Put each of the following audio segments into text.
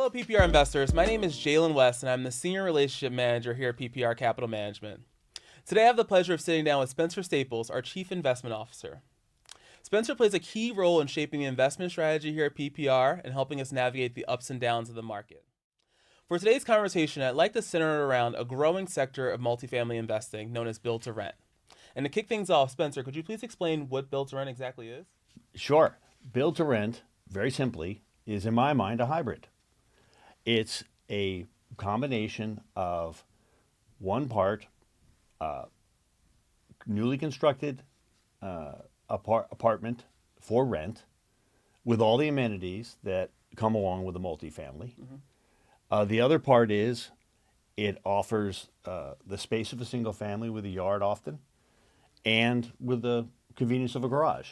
Hello, PPR investors. My name is Jalen West, and I'm the Senior Relationship Manager here at PPR Capital Management. Today, I have the pleasure of sitting down with Spencer Staples, our Chief Investment Officer. Spencer plays a key role in shaping the investment strategy here at PPR and helping us navigate the ups and downs of the market. For today's conversation, I'd like to center it around a growing sector of multifamily investing known as build to rent. And to kick things off, Spencer, could you please explain what build to rent exactly is? Sure. Build to rent, very simply, is in my mind a hybrid. It's a combination of one part newly constructed apartment for rent with all the amenities that come along with a multifamily. The other part is it offers the space of a single family with a yard often and with the convenience of a garage.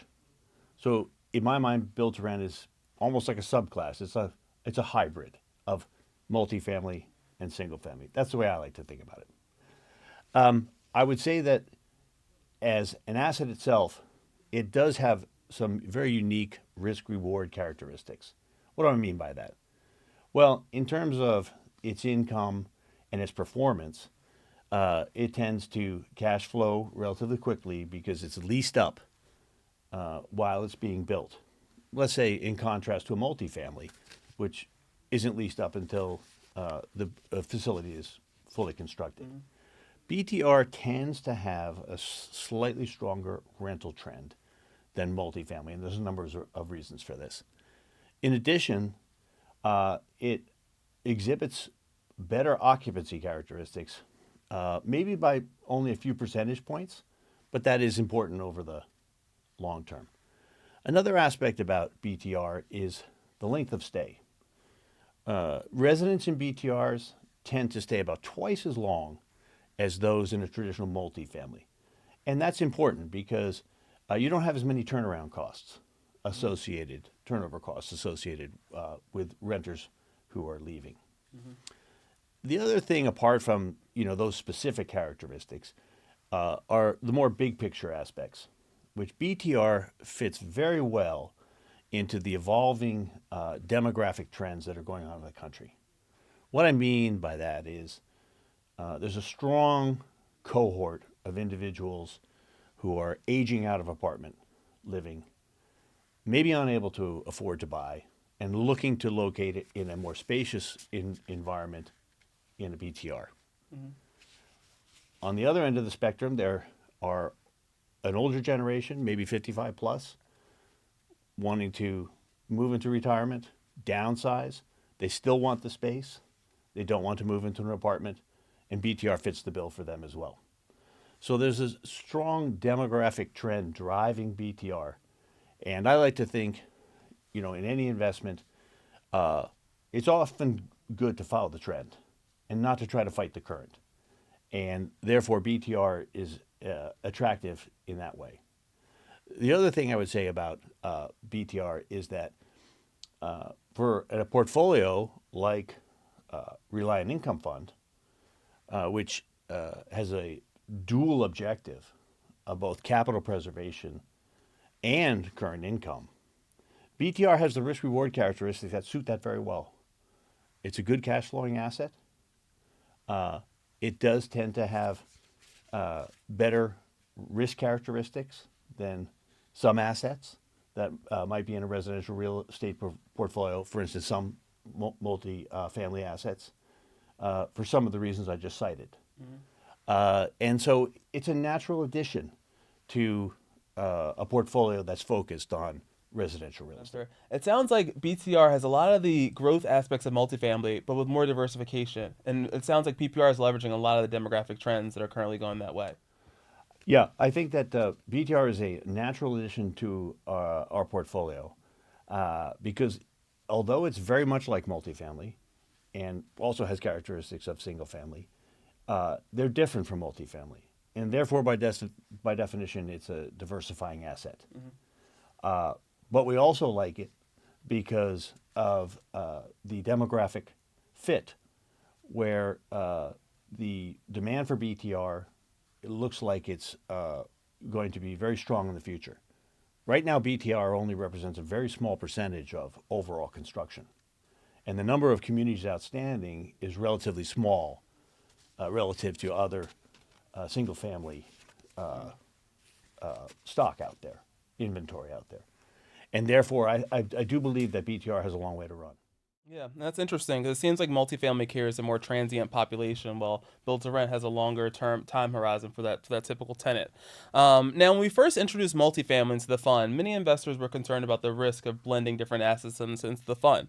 So in my mind, build to rent is almost like a subclass. It's a hybrid of multifamily and single family. That's the way I like to think about it. I would say that as an asset itself, it does have some very unique risk reward characteristics. What do I mean by that? Well, in terms of its income and its performance, it tends to cash flow relatively quickly because it's leased up while it's being built. Let's say, in contrast to a multifamily, which isn't leased up until the facility is fully constructed. BTR tends to have a slightly stronger rental trend than multifamily, and there's a number of reasons for this. In addition, it exhibits better occupancy characteristics, maybe by only a few percentage points, but that is important over the long term. Another aspect about BTR is the length of stay. Residents in BTRs tend to stay about twice as long as those in a traditional multifamily. And that's important because you don't have as many turnover costs associated with renters who are leaving. The other thing, apart from those specific characteristics, are the more big picture aspects, which BTR fits very well into the evolving demographic trends that are going on in the country. What I mean by that is there's a strong cohort of individuals who are aging out of apartment living, maybe unable to afford to buy, and looking to locate it in a more spacious environment in a BTR. On the other end of the spectrum, there are an older generation, maybe 55 plus, wanting to move into retirement, downsize. They still want the space. They don't want to move into an apartment, and BTR fits the bill for them as well. So there's a strong demographic trend driving BTR, and I like to think, in any investment, it's often good to follow the trend and not to try to fight the current. And therefore, BTR is attractive in that way. The other thing I would say about BTR is that for a portfolio like Reliant Income Fund, which has a dual objective of both capital preservation and current income, BTR has the risk reward characteristics that suit that very well. It's a good cash flowing asset. It does tend to have better risk characteristics than some assets that might be in a residential real estate portfolio, for instance, some multi-family assets, for some of the reasons I just cited. And so it's a natural addition to a portfolio that's focused on residential real estate. It sounds like BTR has a lot of the growth aspects of multifamily, but with more diversification. And it sounds like PPR is leveraging a lot of the demographic trends that are currently going that way. Yeah, I think that BTR is a natural addition to our portfolio because although it's very much like multifamily and also has characteristics of single family, they're different from multifamily. And therefore, by definition, it's a diversifying asset. But we also like it because of the demographic fit, where the demand for BTR, it looks like it's going to be very strong in the future. Right now, BTR only represents a very small percentage of overall construction. and the number of communities outstanding is relatively small relative to other single-family stock out there, inventory out there. And therefore, I do believe that BTR has a long way to run. Yeah, that's interesting because it seems like multifamily carries a more transient population, while build to rent has a longer term time horizon for that typical tenant. Now, when we first introduced multifamily into the fund, many investors were concerned about the risk of blending different assets into the fund.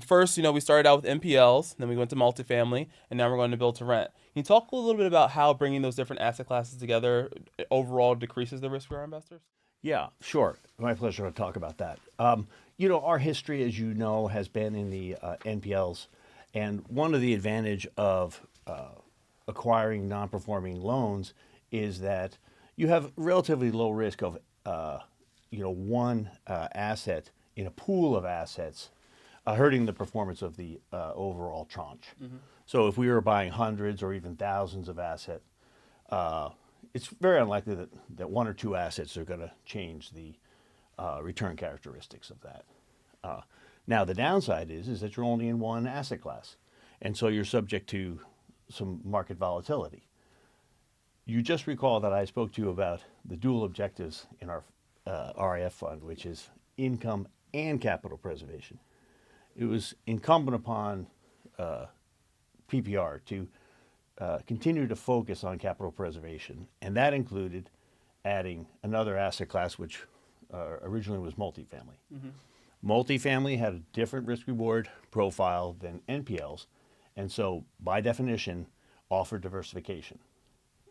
First, we started out with NPLs, then we went to multifamily, and now we're going to build to rent. Can you talk a little bit about how bringing those different asset classes together overall decreases the risk for our investors? Yeah, sure. My pleasure to talk about that. Our history, as you know, has been in the NPLs, and one of the advantage of acquiring non-performing loans is that you have relatively low risk of, one asset in a pool of assets hurting the performance of the overall tranche. So if we were buying hundreds or even thousands of assets, it's very unlikely that one or two assets are going to change the return characteristics of that. Now, the downside is that you're only in one asset class, and so you're subject to some market volatility. You just recall that I spoke to you about the dual objectives in our RIF fund, which is income and capital preservation. It was incumbent upon PPR to continue to focus on capital preservation, and that included adding another asset class, which originally was multifamily. Multifamily had a different risk-reward profile than NPLs, and so by definition offered diversification.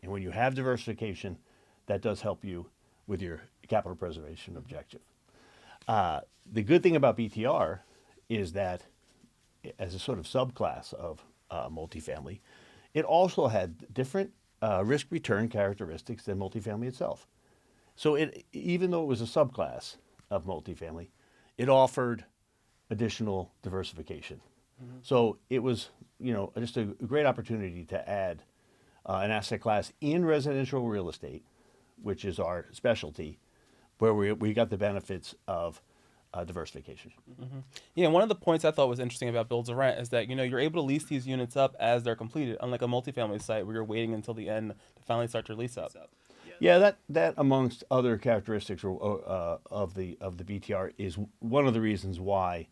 And when you have diversification, that does help you with your capital preservation objective. The good thing about BTR is that as a sort of subclass of multifamily, it also had different risk-return characteristics than multifamily itself. So even though it was a subclass of multifamily, it offered additional diversification. So it was, just a great opportunity to add an asset class in residential real estate, which is our specialty, where we got the benefits of diversification. Yeah, and one of the points I thought was interesting about build to rent is that you're able to lease these units up as they're completed, unlike a multifamily site where you're waiting until the end to finally start your lease up. Yeah, that amongst other characteristics of the BTR is one of the reasons why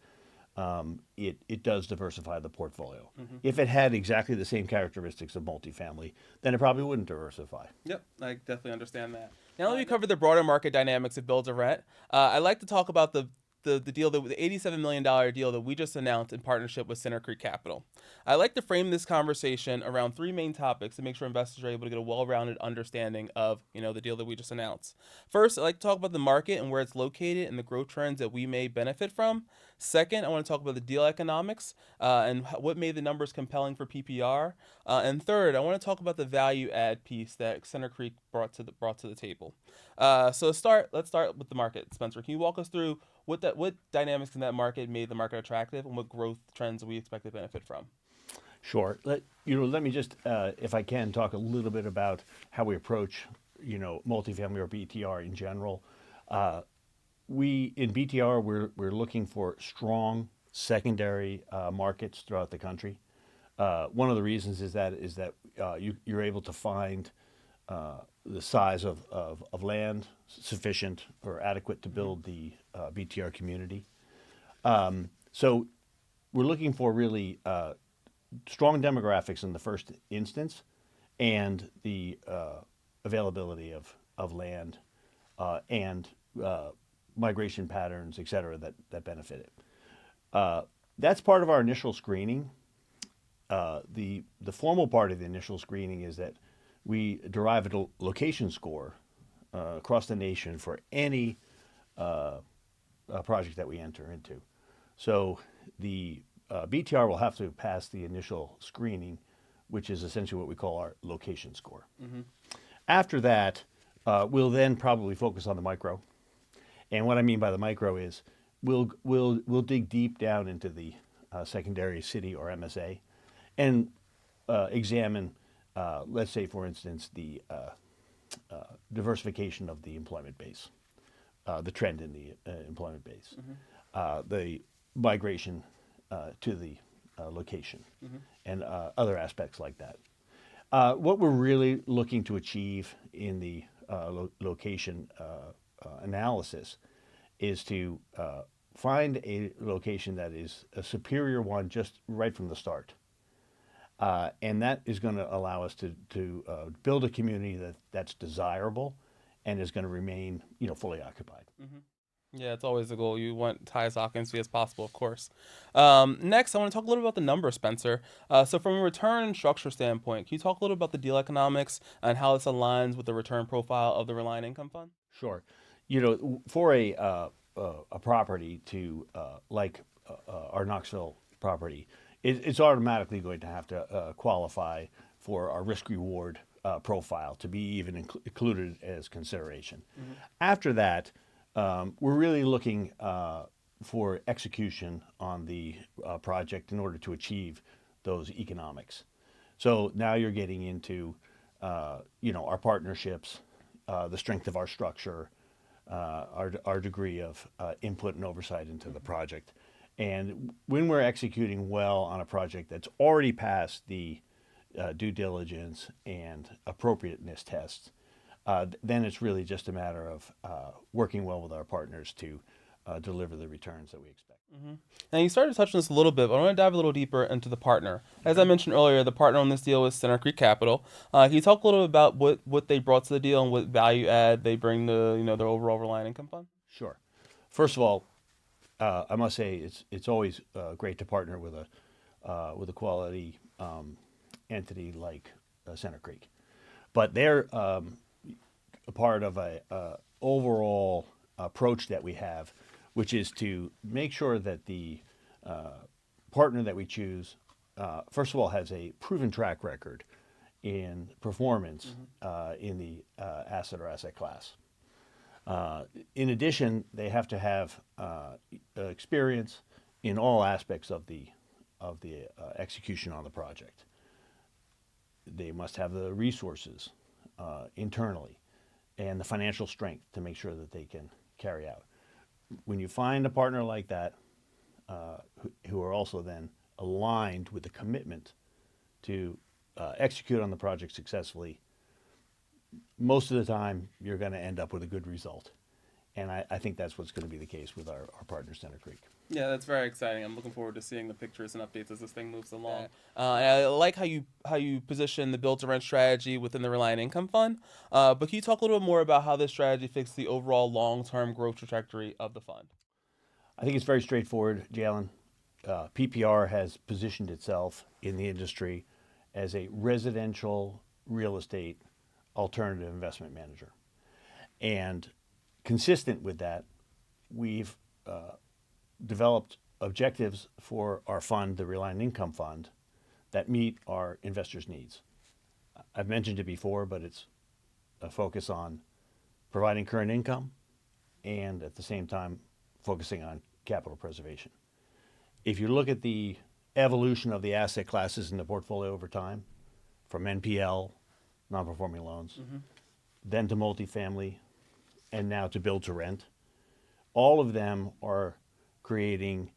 it does diversify the portfolio. If it had exactly the same characteristics of multifamily, then it probably wouldn't diversify. Yep, I definitely understand that. Now that we covered the broader market dynamics of build to rent, I'd like to talk about the deal, the $87 million deal that we just announced in partnership with Center Creek Capital. I like to frame this conversation around three main topics to make sure investors are able to get a well-rounded understanding of the deal that we just announced. First, I'd like to talk about the market and where it's located and the growth trends that we may benefit from. Second, I want to talk about the deal economics and what made the numbers compelling for PPR. And third, I want to talk about the value add piece that Center Creek brought to the table. So let's start with the market. Spencer, can you walk us through what dynamics in that market made the market attractive and what growth trends we expect to benefit from? Sure. Let me just, if I can, talk a little bit about how we approach, multifamily or BTR in general. We in BTR we're looking for strong secondary markets throughout the country. One of the reasons is that you're able to find the size of land sufficient or adequate to build the BTR community. So we're looking for really strong demographics in the first instance, and the availability of land and migration patterns, et cetera, that benefit it. That's part of our initial screening. The formal part of the initial screening is that we derive a location score across the nation for any project that we enter into. So the BTR will have to pass the initial screening, which is essentially what we call our location score. After that, we'll then probably focus on the micro. And what I mean by the micro is we'll dig deep down into the secondary city or MSA and examine, let's say, for instance, the diversification of the employment base, the trend in the employment base, the migration to the location and other aspects like that. What we're really looking to achieve in the location analysis is to find a location that is a superior one just right from the start. And that is going to allow us to build a community that's desirable and is going to remain, fully occupied. Yeah, it's always the goal. You want highest occupancy as possible, of course. Next, I want to talk a little about the numbers, Spencer. So from a return and structure standpoint, can you talk a little about the deal economics and how this aligns with the return profile of the Reliant Income Fund? Sure. For a property to like our Knoxville property, it's automatically going to have to qualify for our risk reward profile to be even included as consideration. After that, we're really looking for execution on the project in order to achieve those economics. So now you're getting into, our partnerships, the strength of our structure, our degree of input and oversight into the project. And when we're executing well on a project that's already passed the due diligence and appropriateness tests, then it's really just a matter of working well with our partners to deliver the returns that we expect. Now, you started to touch on this a little bit, but I want to dive a little deeper into the partner. As I mentioned earlier, the partner on this deal is Center Creek Capital. Can you talk a little bit about what they brought to the deal and what value add they bring to their overall Reliant Income Fund? Sure. First of all, I must say it's always great to partner with a quality entity like Center Creek, but they're a part of a overall approach that we have, which is to make sure that the partner that we choose, first of all, has a proven track record in performance in the asset or asset class. In addition, they have to have experience in all aspects of the execution on the project. They must have the resources internally and the financial strength to make sure that they can carry out. When you find a partner like that, who are also then aligned with the commitment to execute on the project successfully, most of the time you're going to end up with a good result. And I think that's what's going to be the case with our partner, Center Creek. Yeah, that's very exciting. I'm looking forward to seeing the pictures and updates as this thing moves along. And I like how you position the build to rent strategy within the Reliant Income Fund. But can you talk a little bit more about how this strategy fits the overall long-term growth trajectory of the fund? I think it's very straightforward, Jalen. PPR has positioned itself in the industry as a residential real estate alternative investment manager. And consistent with that, we've developed objectives for our fund, the Reliant Income Fund, that meet our investors' needs. I've mentioned it before, but it's a focus on providing current income and at the same time focusing on capital preservation. If you look at the evolution of the asset classes in the portfolio over time, from NPL, non-performing loans, then to multifamily, and now to build to rent, all of them are creating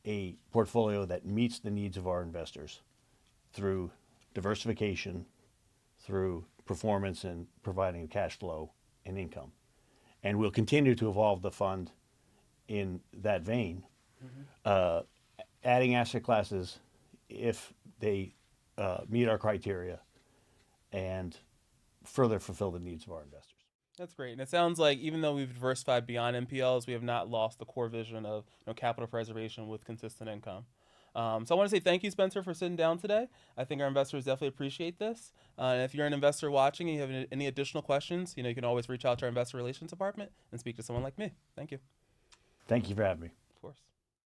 a portfolio that meets the needs of our investors through diversification, through performance and providing cash flow and income. And we'll continue to evolve the fund in that vein, adding asset classes if they meet our criteria and further fulfill the needs of our investors. That's great. And it sounds like even though we've diversified beyond NPLs, we have not lost the core vision of capital preservation with consistent income. So I want to say thank you, Spencer, for sitting down today. I think our investors definitely appreciate this. And if you're an investor watching and you have any additional questions, you can always reach out to our investor relations department and speak to someone like me. Thank you. Thank you for having me.